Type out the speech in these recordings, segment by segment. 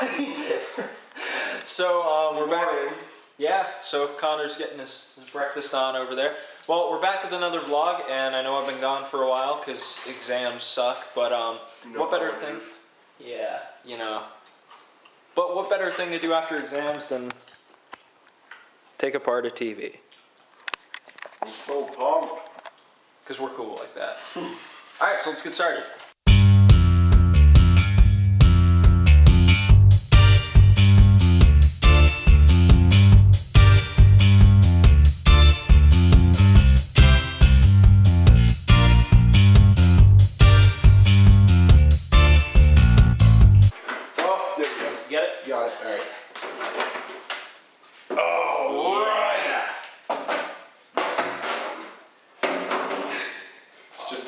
everybody. So we're back. Yeah, so Connor's getting his breakfast on over there. Well, we're back with another vlog, and I know I've been gone for a while because exams suck, but what better thing? Yeah, you know. But what better thing to do after exams than take apart a TV? I'm so pumped. Because we're cool like that. Alright, so let's get started.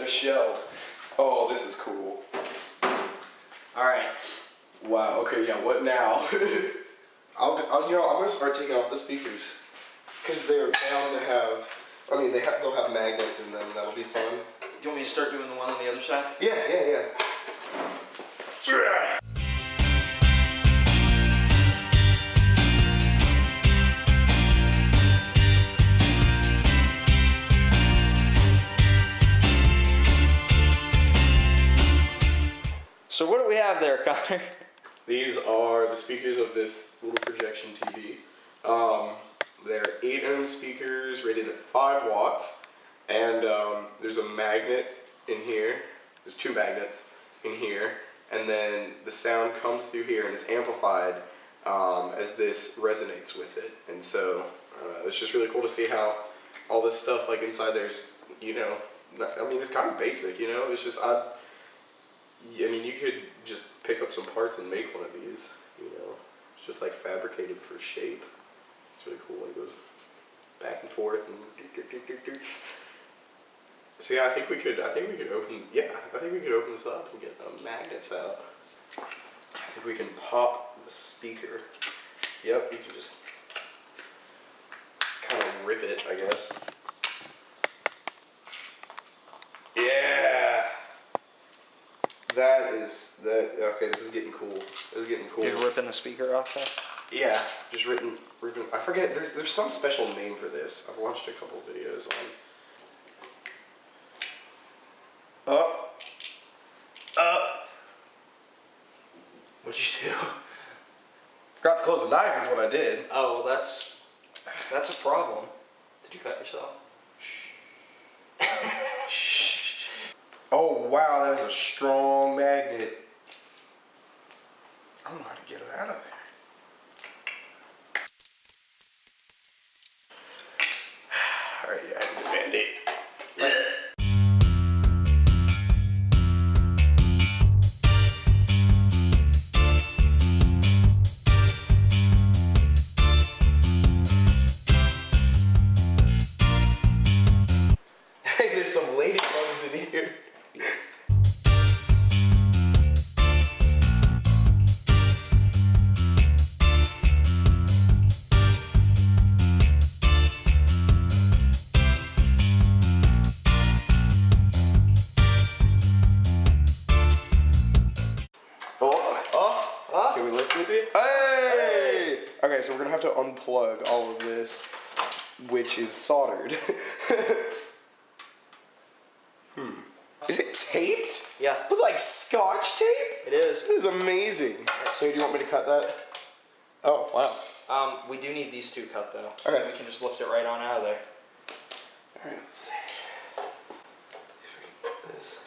Shell. Oh, this is cool. Alright. Wow, okay, yeah, what now? I'm gonna start taking off the speakers. Because they're bound to have, they'll have magnets in them, that'll be fun. Do you want me to start doing the one on the other side? Yeah. So what do we have there, Connor? These are the speakers of this little projection TV. They're 8 ohm speakers rated at 5 watts, and there's a magnet in here. There's 2 magnets in here, and then the sound comes through here and is amplified as this resonates with it. And so it's just really cool to see how all this stuff like inside there's, it's kind of basic, it's just you could just pick up some parts and make one of these, It's just like fabricated for shape. It's really cool. It goes back and forth and So yeah, I think we could open this up and get the magnets out. I think we can pop the speaker. Yep, you can just kind of rip it, I guess. Yeah. Okay, this is getting cool. Just ripping the speaker off there? Yeah, just ripping. I forget, there's some special name for this. I've watched a couple videos on. What'd you do? Forgot to close the knife is what I did. Oh, well that's a problem. Did you cut yourself? Oh wow, that is a strong magnet. I don't know how to get it out of there. Alright, yeah, I need a Band-Aid. Hey, there's some ladybugs in here. Can we lift it? Hey! Okay, so we're gonna have to unplug all of this, which is soldered. Is it taped? Yeah. With like scotch tape? It is. It is amazing. So do you want me to cut that? Oh, wow. We do need these 2 cut though. Okay. We can just lift it right on out of there. Alright, let's see. If we can get this.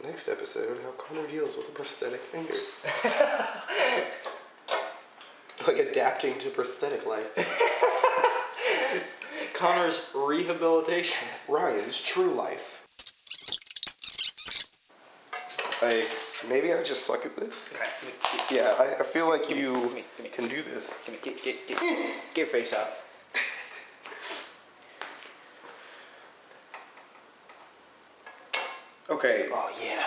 Next episode, how Connor deals with a prosthetic finger. Like adapting to prosthetic life. Connor's rehabilitation. Ryan's true life. Maybe I just suck at this. Okay. Yeah, I feel like you can do this. Get your face out. Okay. Oh yeah.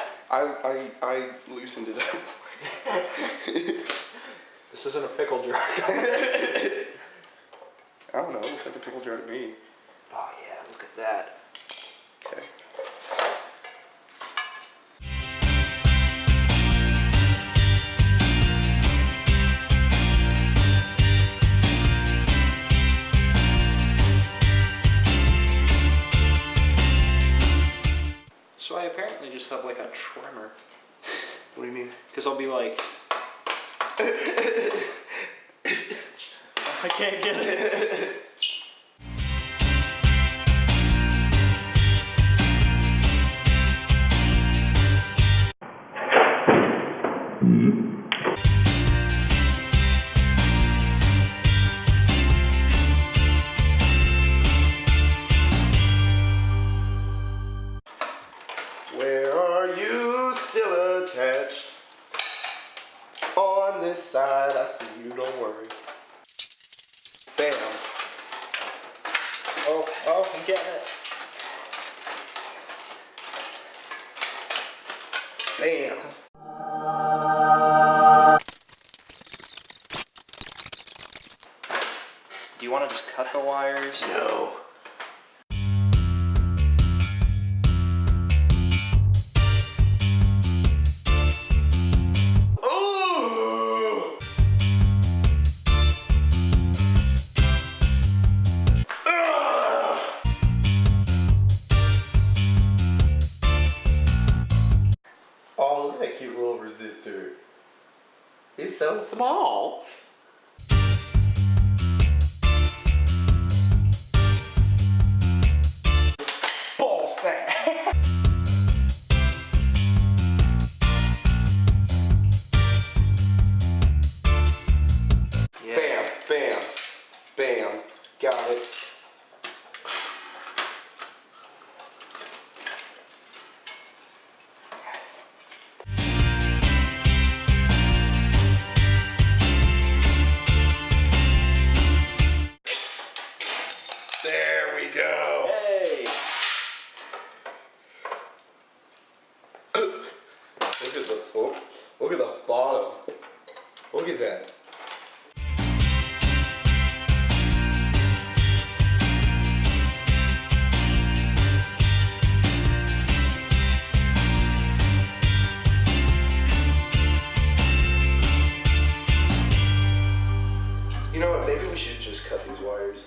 I loosened it up. This isn't a pickle jar. I don't know. It looks like a pickle jar to me. Oh yeah, look at that. Okay. just have like a trimmer. What do you mean? Because I'll be like, I can't get it. Where are you still attached? On this side, I see you, don't worry. Bam. Oh, I'm getting it. Bam. Do you want to just cut the wires? No. Oh, look at that cute little resistor. It's so small. Ball sack. Yeah. Bam, bam, bam. Got it. There we go. Hey! Look at the bottom. Look at that. You know what? Maybe we should just cut these wires.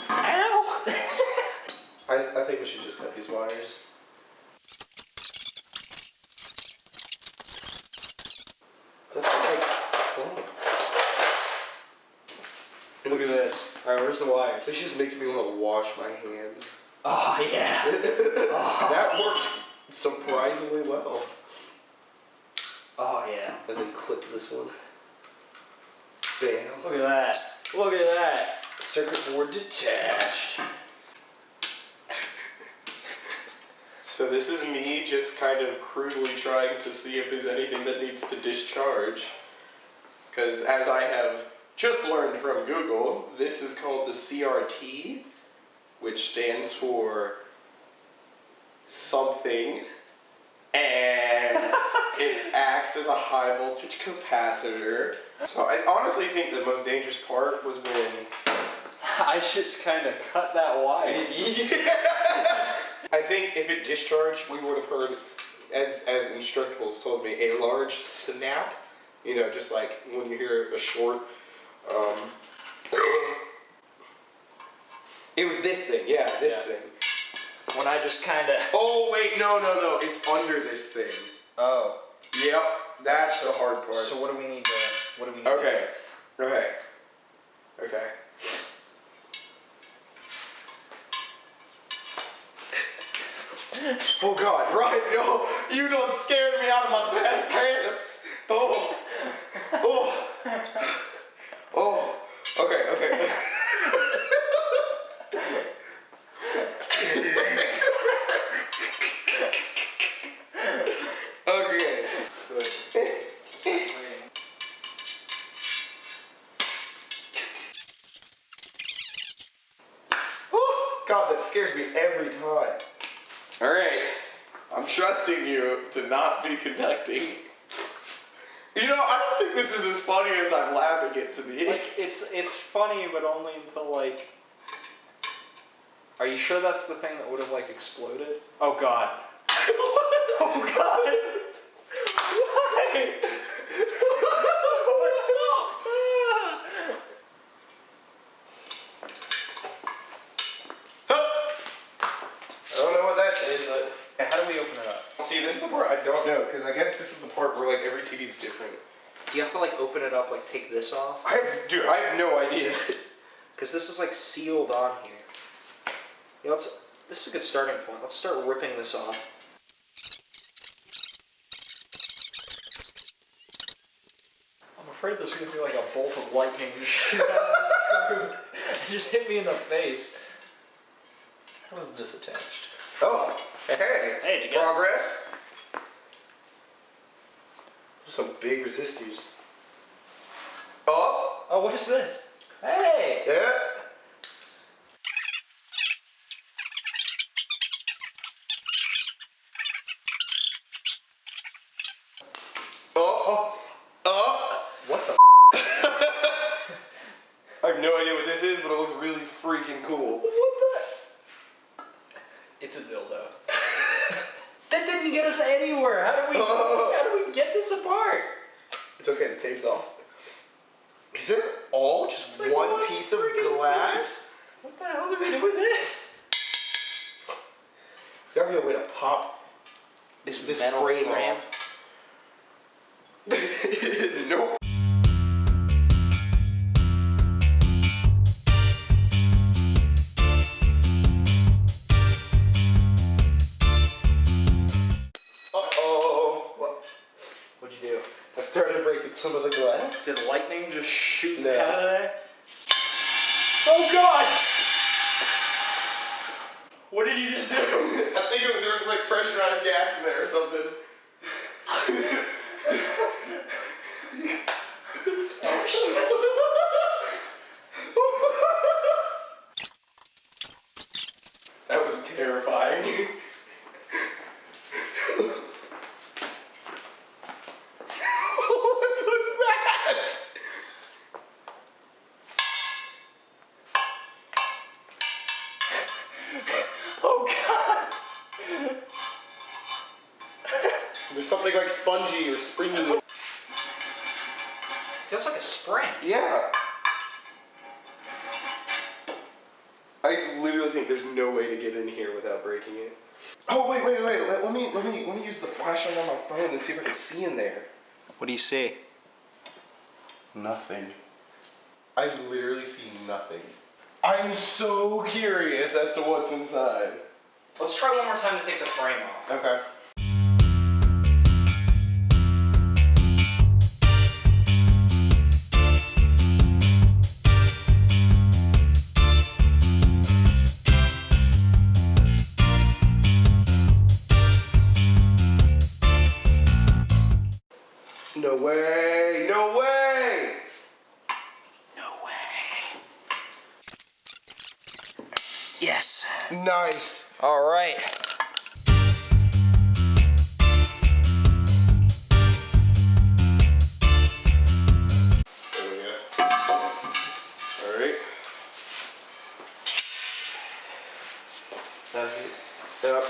Ow! I think we should just cut these wires. That's like plants. Look at this. Alright, where's the wires? This just makes me want to wash my hands. Oh, yeah. Oh. That worked surprisingly well. Oh, yeah. And then clip this one. Bam. Look at that. Look at that. Circuit board detached. So this is me just kind of crudely trying to see if there's anything that needs to discharge. Because as I have just learned from Google, this is called the CRT, which stands for something, and it acts as a high voltage capacitor. So I honestly think the most dangerous part was when I just kind of cut that wire. I think if it discharged, we would have heard, as Instructables told me, a large snap. You know, just like when you hear a short. It was this thing, yeah, this thing. When I just kind of. Oh wait, no, it's under this thing. Oh. Yep, that's the hard part. So what do we need to? What do we need? Okay. Oh God, Ryan, no! You done scared me out of my bad pants! Oh. Okay. Okay. Good. God, that scares me every time. Alright, I'm trusting you to not be conducting. You know, I don't think this is as funny as I'm laughing it to be. Like, it's funny, but only until, like... Are you sure that's the thing that would have, like, exploded? Oh, God. Oh, God! Why? see, this is the part I don't know, because I guess this is the part where like every TV is different. Do you have to like open it up, like take this off? I have no idea. Because this is like sealed on here. You know, this is a good starting point. Let's start ripping this off. I'm afraid there's going to be like a bolt of lightning shoot out of the screw. It just hit me in the face. How is this attached? Oh, hey, Hey, did you get it? progress. Some big resistors. Oh, Oh, what is this? Hey! yeah. What the I have no idea what this is, but it looks really freaking cool. What the? It's a dildo. That didn't get us anywhere. How do we get this apart? It's okay, the tape's off. Is this all just like one one piece of friggin' glass? What the hell are we doing with this? There's gotta be a way to pop this metal frame frame? off. Nope. Uh-oh. What'd you do? I started breaking some of the glass. Did lightning just shoot No. out of there? Oh God! What did you just do? I think there was like pressurized gas in there or something. That was terrifying. What was that? Oh God! There's something like spongy or springy. Feels like a spring. Yeah. I literally think there's no way to get in here without breaking it. Oh wait. Let me use the flashlight on my phone and see if I can see in there. What do you see? Nothing. I literally see nothing. I'm so curious as to what's inside. Let's try one more time to take the frame off. Okay. No way! No way! No way. Yes. Nice. All right. There we go. Alright.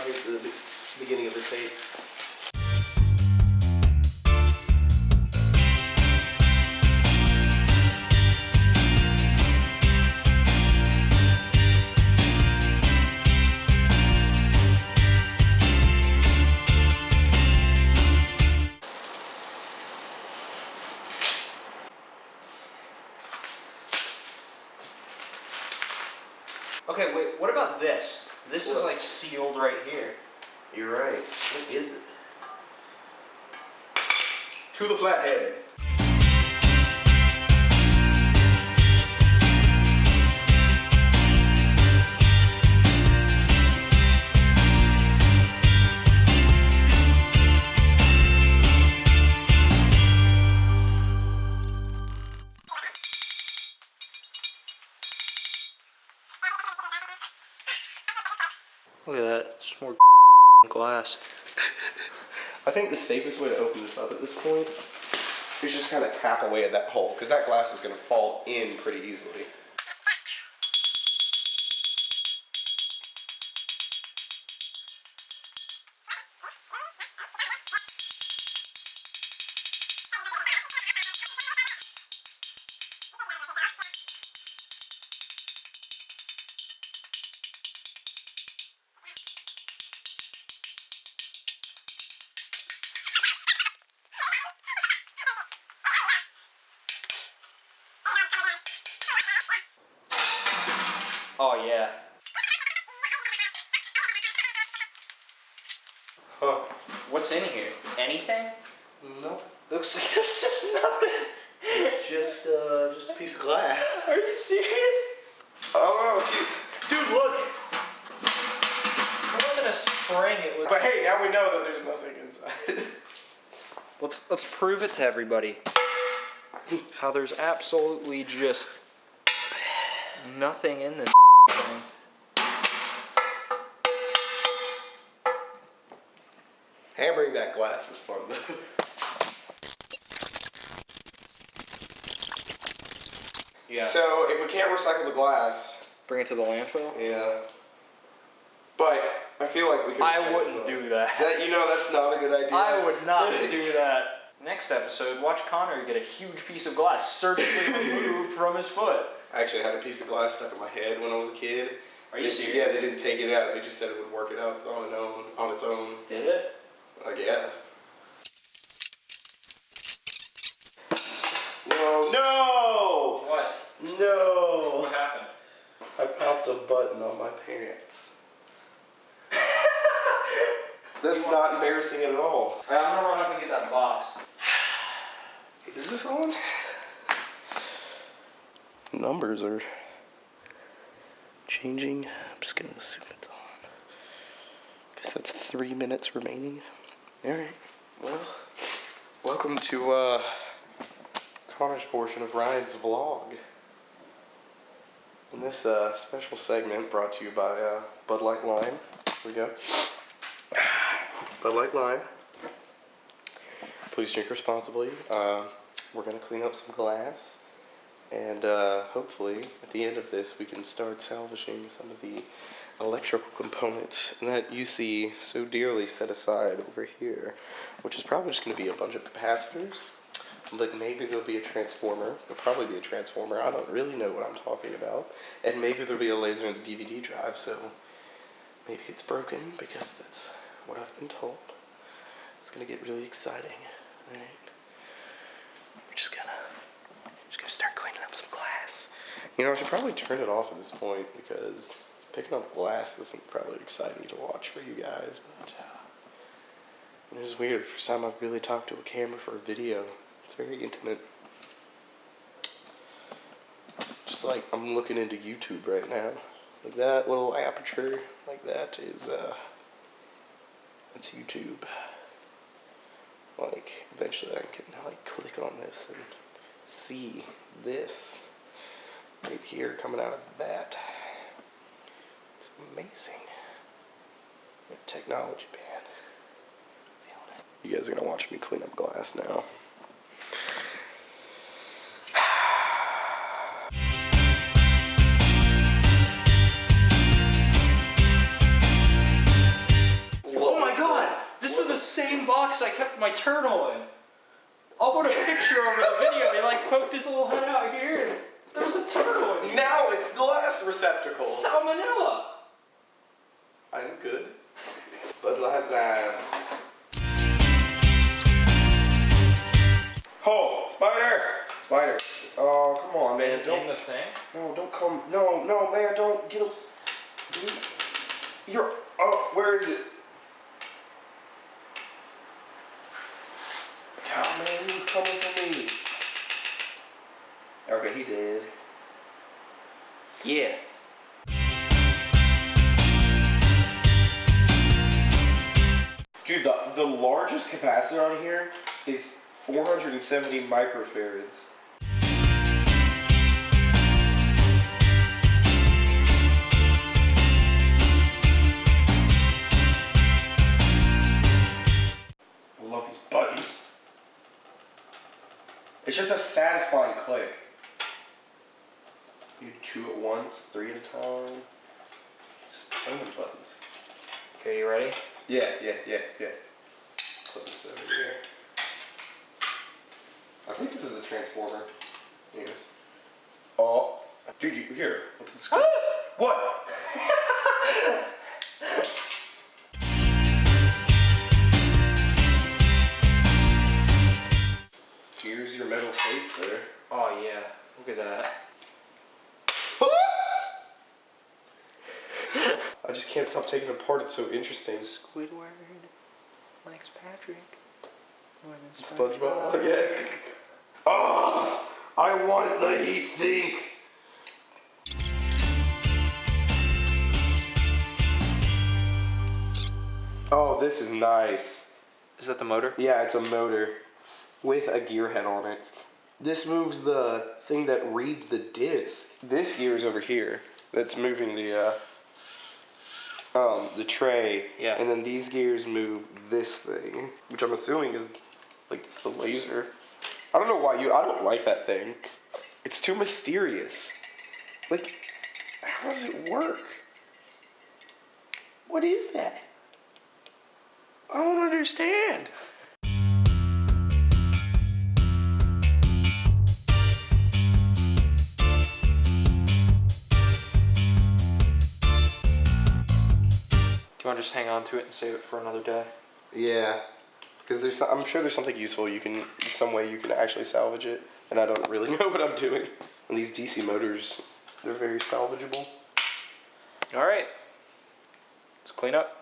Here's the beginning of the tape. Okay, wait, what about this? This is What? like sealed right here. You're right. What is it? To the flathead. Look at that, it's more glass. I think the safest way to open this up at this point is just kind of tap away at that hole, because that glass is going to fall in pretty easily. Oh yeah. Huh. What's in here? Anything? No. Looks like there's just nothing. Just a piece of glass. Are you serious? Oh, see, dude, look. It wasn't a spring, it was. But hey, now we know that there's nothing inside. Let's prove it to everybody. How there's absolutely just nothing in this thing. Hammering that glass was fun though. Yeah. So if we can't recycle the glass, Bring it to the landfill? yeah. But I feel like we could. I wouldn't do that. You know, that's not a good idea. I would not do that. Next episode, watch Connor get a huge piece of glass surgically removed from his foot. I actually had a piece of glass stuck in my head when I was a kid. Are you serious? Yeah, they didn't take it out. They just said it would work it out on its own. Did it? I guess. No! What? No! What happened? I popped a button on my pants. That's not embarrassing at all. Alright, I'm gonna run up and get that box. Is this on? Numbers are changing. I'm just gonna assume it's on. Guess that's 3 minutes remaining. Alright. Well, welcome to Connor's portion of Ryan's vlog. In this special segment brought to you by Bud Light Lime. Here we go. Bud Light Lime. Please drink responsibly. We're going to clean up some glass. And hopefully, at the end of this, we can start salvaging some of the electrical components that you see so dearly set aside over here. Which is probably just going to be a bunch of capacitors. But maybe there'll be a transformer. There'll probably be a transformer. I don't really know what I'm talking about. And maybe there'll be a laser in the DVD drive, so maybe it's broken, because that's what I've been told. It's gonna get really exciting. Alright. We're just gonna start cleaning up some glass. You know, I should probably turn it off at this point, because picking up glass isn't probably exciting to watch for you guys, but it is weird. The first time I've really talked to a camera for a video. It's very intimate. Just like I'm looking into YouTube right now. Like that little aperture, like that is, that's YouTube. Like, eventually I can, like, click on this and see this right here coming out of that. It's amazing. Technology, man. You guys are gonna watch me clean up glass now. Box I kept my turtle in. I'll put a picture over the video. He like poked his little head out here. There was a turtle in here. Now it's glass receptacle. Salmonella. I'm good. Bud Light Lime. Oh, spider! Spider. Oh, come on, man. Don't. In the thing? No, don't come. No, man, don't get him. You're. Oh, where is it? Oh man, he's coming for me. Okay, he did. Yeah. Dude, the largest capacitor on here is 470 microfarads. I love these buttons. It's just a satisfying click. You do 2 at once, 3 at a time. Just so many buttons. Okay, you ready? Yeah. Put this over here. I think this is a transformer. Yes. Oh, dude, here. What's the screen? What? Here's your metal plate, sir. Oh yeah, look at that. I just can't stop taking it apart. It's so interesting. Squidward likes Patrick more than SpongeBob. Oh, yeah. Oh, I want the heat sink. Oh, this is nice. Is that the motor? Yeah, it's a motor with a gear head on it. This moves the thing that reads the disc. This gear is over here. That's moving the tray. Yeah. And then these gears move this thing, which I'm assuming is like the laser. I don't know why I don't like that thing. It's too mysterious. Like, how does it work? What is that? I don't understand. Do you want to just hang on to it and save it for another day? Yeah, because I'm sure there's something useful some way you can actually salvage it, and I don't really know what I'm doing. And these DC motors, they're very salvageable. All right, let's clean up.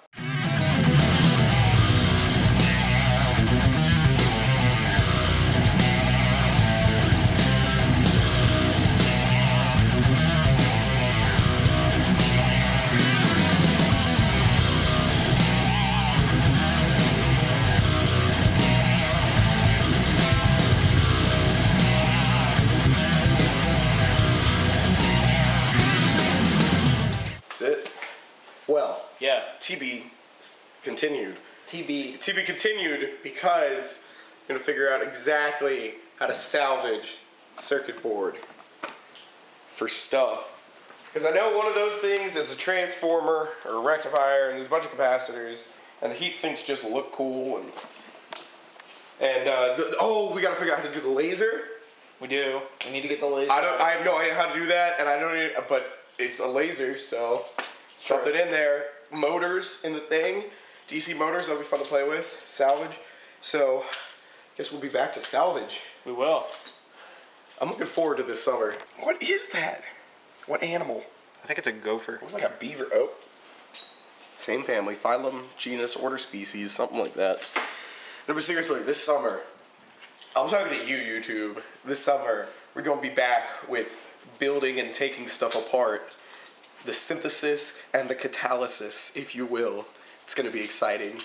Well, Yeah. TB continued. TB. TB continued because I'm going to figure out exactly how to salvage circuit board for stuff. Because I know one of those things is a transformer or a rectifier, and there's a bunch of capacitors, and the heat sinks just look cool. And we got to figure out how to do the laser. We do. We need to get the laser. I have no idea how to do that, and I don't even, but it's a laser, so something in there. Motors in the thing, DC motors that'll be fun to play with, salvage. So, I guess we'll be back to salvage. We will. I'm looking forward to this summer. What is that? What animal? I think it's a gopher. It was like a beaver. Oh. Same family, phylum, genus, order, species, something like that. No, but seriously, this summer, I'm talking to you, YouTube. This summer, we're going to be back with building and taking stuff apart. The synthesis and the catalysis, if you will. It's going to be exciting.